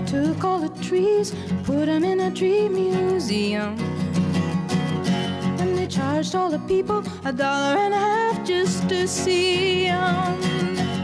took all the trees, put them in a tree museum. And they charged all the people $1.50 just to see 'em.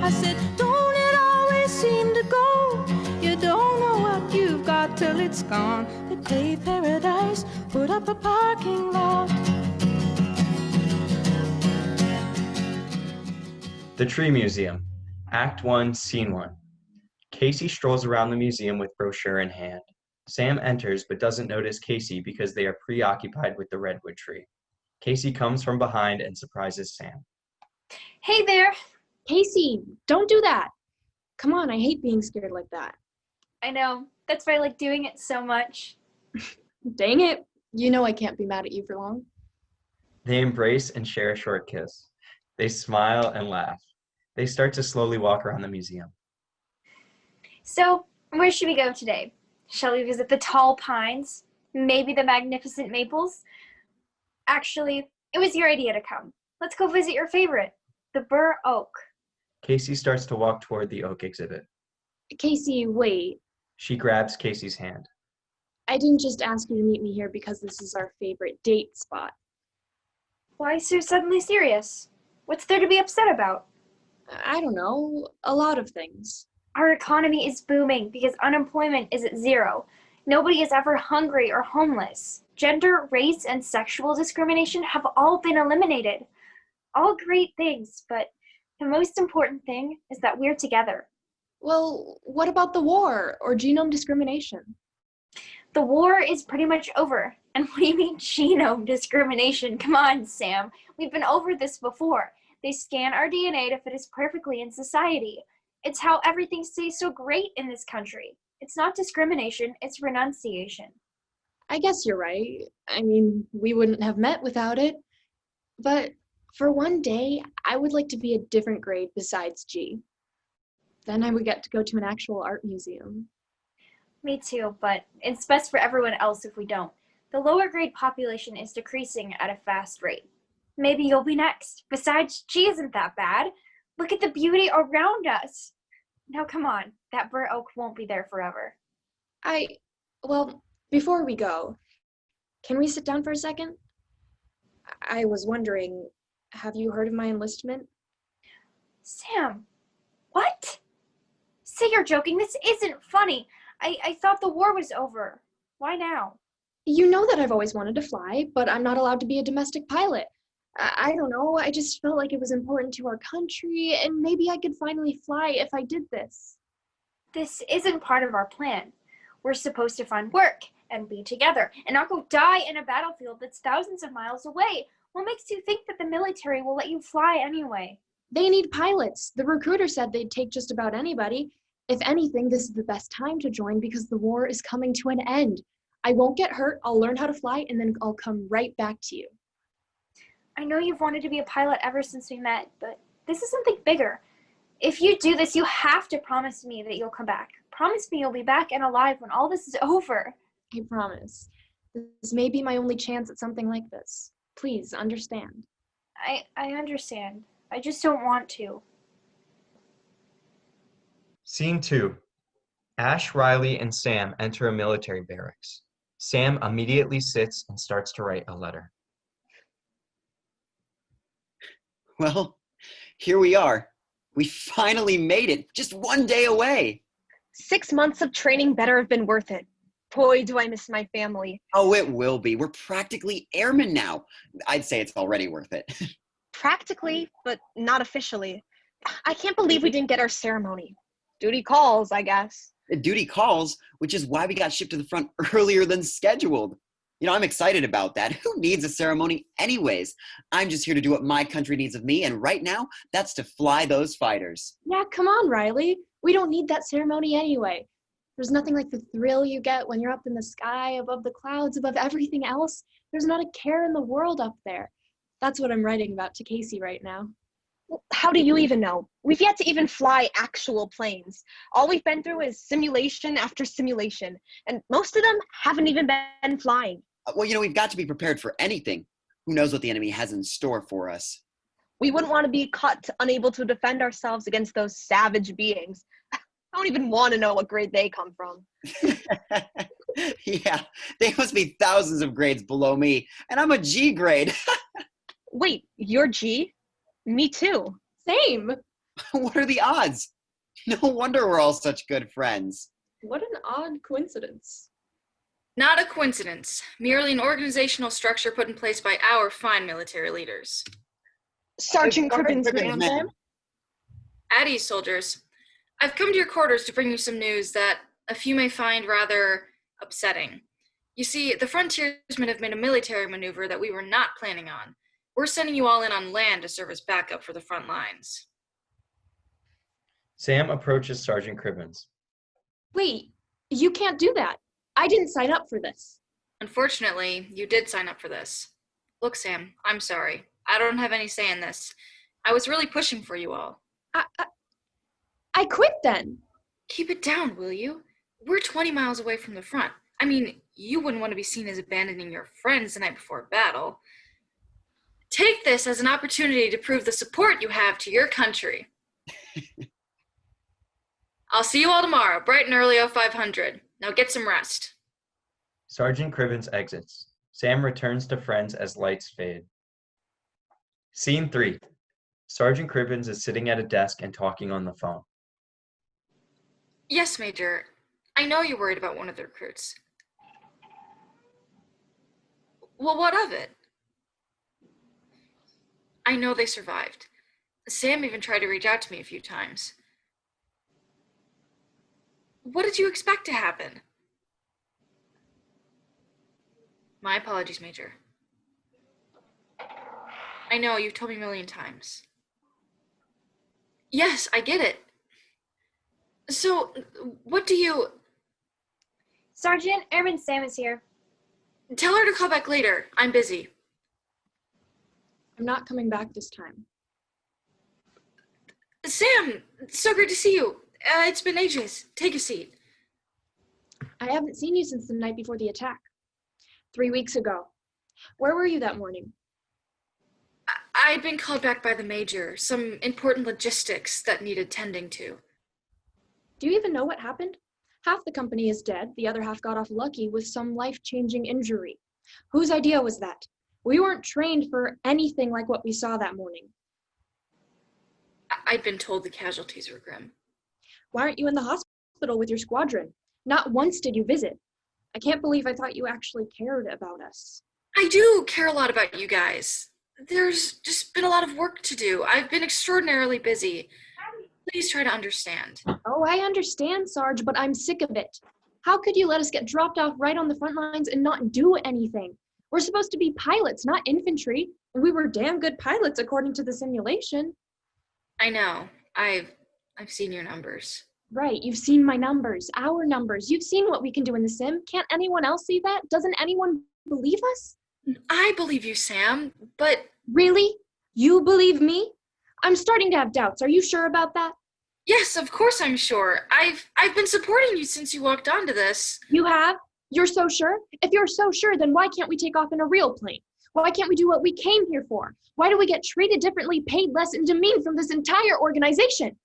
I said, don't it always seem to go? You don't know what you've got till it's gone. They paved paradise, put up a parking lot. The Tree Museum, Act 1, Scene 1. Casey strolls around the museum with brochure in hand. Sam enters but doesn't notice Casey because they are preoccupied with the redwood tree. Casey comes from behind and surprises Sam. Hey there! Casey, don't do that. Come on, I hate being scared like that. I know, that's why I like doing it so much. Dang it. You know I can't be mad at you for long. They embrace and share a short kiss. They smile and laugh. They start to slowly walk around the museum. So, where should we go today? Shall we visit the tall pines? Maybe the magnificent maples? Actually, it was your idea to come. Let's go visit your favorite, the bur oak. Casey starts to walk toward the oak exhibit. Casey, wait. She grabs Casey's hand. I didn't just ask you to meet me here because this is our favorite date spot. Why so suddenly serious? What's there to be upset about? I don't know, a lot of things. Our economy is booming because unemployment is at 0. Nobody is ever hungry or homeless. Gender, race, and sexual discrimination have all been eliminated. All great things, but the most important thing is that we're together. Well, what about the war or genome discrimination? The war is pretty much over. And what do you mean genome discrimination? Come on, Sam. We've been over this before. They scan our DNA to fit us perfectly in society. It's how everything stays so great in this country. It's not discrimination, it's renunciation. I guess you're right. I mean, we wouldn't have met without it. But for one day, I would like to be a different grade besides G. Then I would get to go to an actual art museum. Me too, but it's best for everyone else if we don't. The lower grade population is decreasing at a fast rate. Maybe you'll be next. Besides, G isn't that bad. Look at the beauty around us. Now come on, that bur oak won't be there forever. Well, before we go, can we sit down for a second? I was wondering, have you heard of my enlistment? Sam, what? Say you're joking, this isn't funny. I thought the war was over. Why now? You know that I've always wanted to fly, but I'm not allowed to be a domestic pilot. I don't know, I just felt like it was important to our country, and maybe I could finally fly if I did this. This isn't part of our plan. We're supposed to find work and be together and not go die in a battlefield that's thousands of miles away. What makes you think that the military will let you fly anyway? They need pilots. The recruiter said they'd take just about anybody. If anything, this is the best time to join because the war is coming to an end. I won't get hurt, I'll learn how to fly, and then I'll come right back to you. I know you've wanted to be a pilot ever since we met, but this is something bigger. If you do this, you have to promise me that you'll come back. Promise me you'll be back and alive when all this is over. I promise. This may be my only chance at something like this. Please, understand. I understand. I just don't want to. Scene 2. Ash, Riley, and Sam enter a military barracks. Sam immediately sits and starts to write a letter. Well, here we are. We finally made it, just one day away. 6 months of training better have been worth it. Boy, do I miss my family. Oh, it will be. We're practically airmen now. I'd say it's already worth it. Practically, but not officially. I can't believe we didn't get our ceremony. Duty calls, I guess. Duty calls, which is why we got shipped to the front earlier than scheduled. You know, I'm excited about that. Who needs a ceremony anyways? I'm just here to do what my country needs of me, and right now, that's to fly those fighters. Yeah, come on, Riley. We don't need that ceremony anyway. There's nothing like the thrill you get when you're up in the sky, above the clouds, above everything else. There's not a care in the world up there. That's what I'm writing about to Casey right now. Well, how do you even know? We've yet to even fly actual planes. All we've been through is simulation after simulation, and most of them haven't even been flying. Well, you know, we've got to be prepared for anything. Who knows what the enemy has in store for us? We wouldn't want to be caught unable to defend ourselves against those savage beings. I don't even want to know what grade they come from. Yeah, they must be thousands of grades below me, and I'm a G grade. Wait, you're G? Me too. Same. What are the odds? No wonder we're all such good friends. What an odd coincidence. Not a coincidence, merely an organizational structure put in place by our fine military leaders. Sergeant Cribbins, Cribbins, ma'am. At ease, soldiers. I've come to your quarters to bring you some news that a few may find rather upsetting. You see, the frontiersmen have made a military maneuver that we were not planning on. We're sending you all in on land to serve as backup for the front lines. Sam approaches Sergeant Cribbins. Wait, you can't do that. I didn't sign up for this. Unfortunately, you did sign up for this. Look, Sam, I'm sorry. I don't have any say in this. I was really pushing for you all. I quit then. Keep it down, will you? We're 20 miles away from the front. I mean, you wouldn't want to be seen as abandoning your friends the night before battle. Take this as an opportunity to prove the support you have to your country. I'll see you all tomorrow, bright and early 0500. Now get some rest. Sergeant Cribbins exits. Sam returns to friends as lights fade. Scene 3. Sergeant Cribbins is sitting at a desk and talking on the phone. Yes, Major. I know you're worried about one of the recruits. Well, what of it? I know they survived. Sam even tried to reach out to me a few times. What did you expect to happen? My apologies, Major. I know, you've told me a million times. Yes, I get it. So, what do you... Sergeant, Airman Sam is here. Tell her to call back later. I'm busy. I'm not coming back this time. Sam, so great to see you. It's been ages. Take a seat. I haven't seen you since the night before the attack. 3 weeks ago. Where were you that morning? I'd been called back by the Major. Some important logistics that needed tending to. Do you even know what happened? Half the company is dead. The other half got off lucky with some life-changing injury. Whose idea was that? We weren't trained for anything like what we saw that morning. I'd been told the casualties were grim. Why aren't you in the hospital with your squadron? Not once did you visit. I can't believe I thought you actually cared about us. I do care a lot about you guys. There's just been a lot of work to do. I've been extraordinarily busy. Please try to understand. Oh, I understand, Sarge, but I'm sick of it. How could you let us get dropped off right on the front lines and not do anything? We're supposed to be pilots, not infantry, and we were damn good pilots according to the simulation. I know. I've seen your numbers. Right, you've seen my numbers, our numbers. You've seen what we can do in the sim. Can't anyone else see that? Doesn't anyone believe us? I believe you, Sam, but... Really? You believe me? I'm starting to have doubts. Are you sure about that? Yes, of course I'm sure. I've been supporting you since you walked onto this. You have? You're so sure? If you're so sure, then why can't we take off in a real plane? Why can't we do what we came here for? Why do we get treated differently, paid less, and demeaned from this entire organization?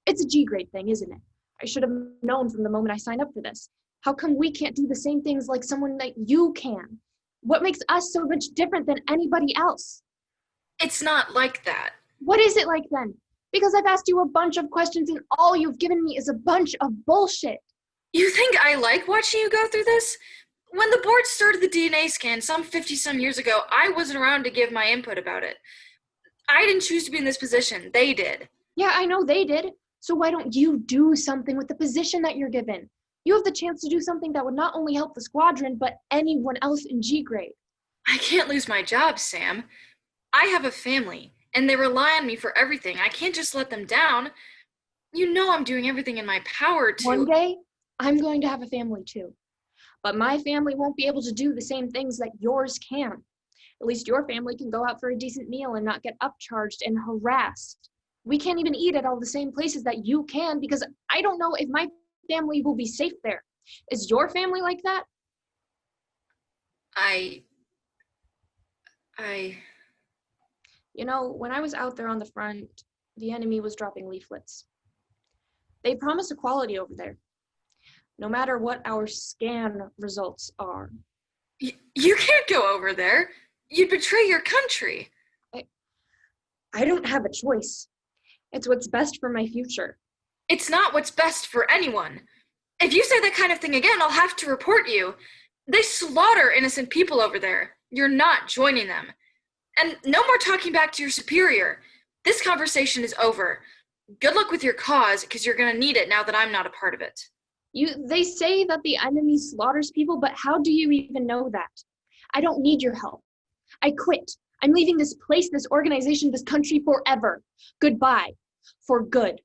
It's a G-grade thing, isn't it? I should have known from the moment I signed up for this. How come we can't do the same things like someone like you can? What makes us so much different than anybody else? It's not like that. What is it like then? Because I've asked you a bunch of questions and all you've given me is a bunch of bullshit. You think I like watching you go through this? When the board started the DNA scan some 50-some years ago, I wasn't around to give my input about it. I didn't choose to be in this position. They did. Yeah, I know they did. So why don't you do something with the position that you're given? You have the chance to do something that would not only help the squadron, but anyone else in G-grade. I can't lose my job, Sam. I have a family, and they rely on me for everything. I can't just let them down. You know I'm doing everything in my power to... One day, I'm going to have a family too. But my family won't be able to do the same things that yours can. At least your family can go out for a decent meal and not get upcharged and harassed. We can't even eat at all the same places that you can because I don't know if my family will be safe there. Is your family like that? You know, when I was out there on the front, the enemy was dropping leaflets. They promise equality over there, no matter what our scan results are. You can't go over there. You'd betray your country. I don't have a choice. It's what's best for my future. It's not what's best for anyone. If you say that kind of thing again, I'll have to report you. They slaughter innocent people over there. You're not joining them. And no more talking back to your superior. This conversation is over. Good luck with your cause, because you're going to need it now that I'm not a part of it. They say that the enemy slaughters people, but how do you even know that? I don't need your help. I quit. I'm leaving this place, this organization, this country forever. Goodbye. For good.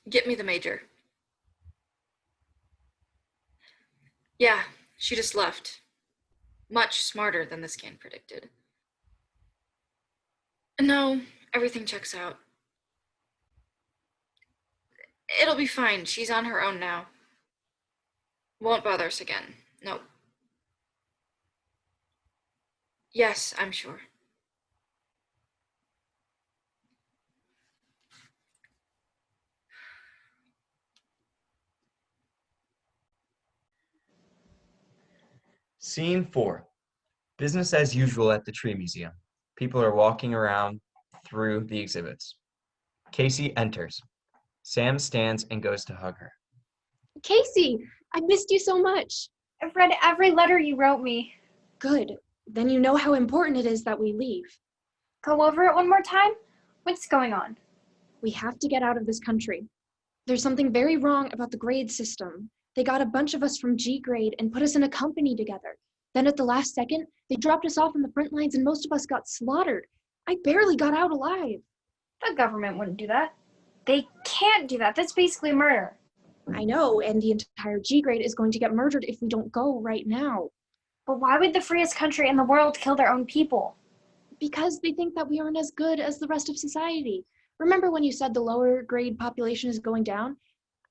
Get me the major. Yeah, she just left. Much smarter than the scan predicted. No, everything checks out. It'll be fine. She's on her own now. Won't bother us again. Nope. Yes, I'm sure. Scene 4. Business as usual at the Tree Museum. People are walking around through the exhibits. Casey enters. Sam stands and goes to hug her. Casey, I missed you so much. I've read every letter you wrote me. Good. Then you know how important it is that we leave. Go over it one more time? What's going on? We have to get out of this country. There's something very wrong about the grade system. They got a bunch of us from G grade and put us in a company together. Then at the last second, they dropped us off on the front lines and most of us got slaughtered. I barely got out alive. The government wouldn't do that. They can't do that. That's basically murder. I know, and the entire G grade is going to get murdered if we don't go right now. But why would the freest country in the world kill their own people? Because they think that we aren't as good as the rest of society. Remember when you said the lower grade population is going down?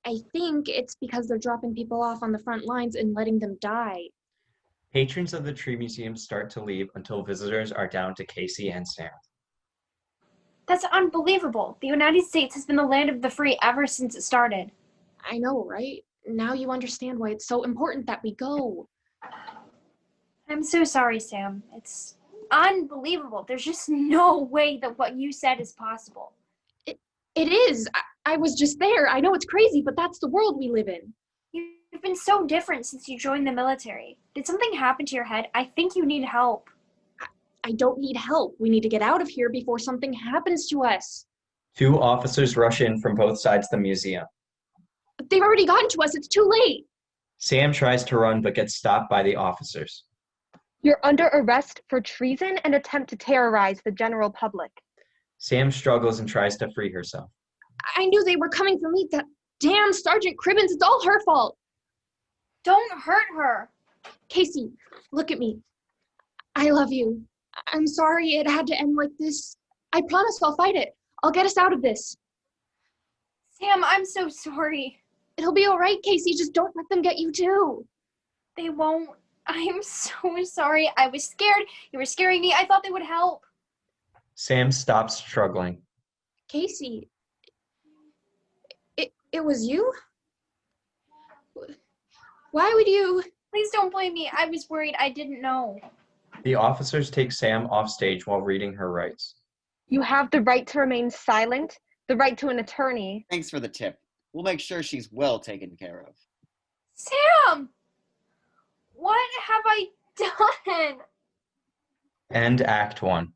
I think it's because they're dropping people off on the front lines and letting them die. Patrons of the Tree Museum start to leave until visitors are down to Casey and Sam. That's unbelievable. The United States has been the land of the free ever since it started. I know, right? Now you understand why it's so important that we go. I'm so sorry, Sam. It's unbelievable. There's just no way that what you said is possible. It is. I was just there. I know it's crazy, but that's the world we live in. You've been so different since you joined the military. Did something happen to your head? I think you need help. I don't need help. We need to get out of here before something happens to us. 2 officers rush in from both sides of the museum. They've already gotten to us. It's too late. Sam tries to run but gets stopped by the officers. You're under arrest for treason and attempt to terrorize the general public. Sam struggles and tries to free herself. I knew they were coming for me. That damn Sergeant Cribbins. It's all her fault. Don't hurt her. Casey, look at me. I love you. I'm sorry it had to end like this. I promise I'll fight it. I'll get us out of this. Sam, I'm so sorry. It'll be all right, Casey. Just don't let them get you too. They won't. I'm so sorry. I was scared. You were scaring me. I thought they would help. Sam stops struggling. Casey, it was you? Why would you? Please don't blame me. I was worried. I didn't know. The officers take Sam off stage while reading her rights. You have the right to remain silent, the right to an attorney. Thanks for the tip. We'll make sure she's well taken care of. Sam! What have I done? End Act 1.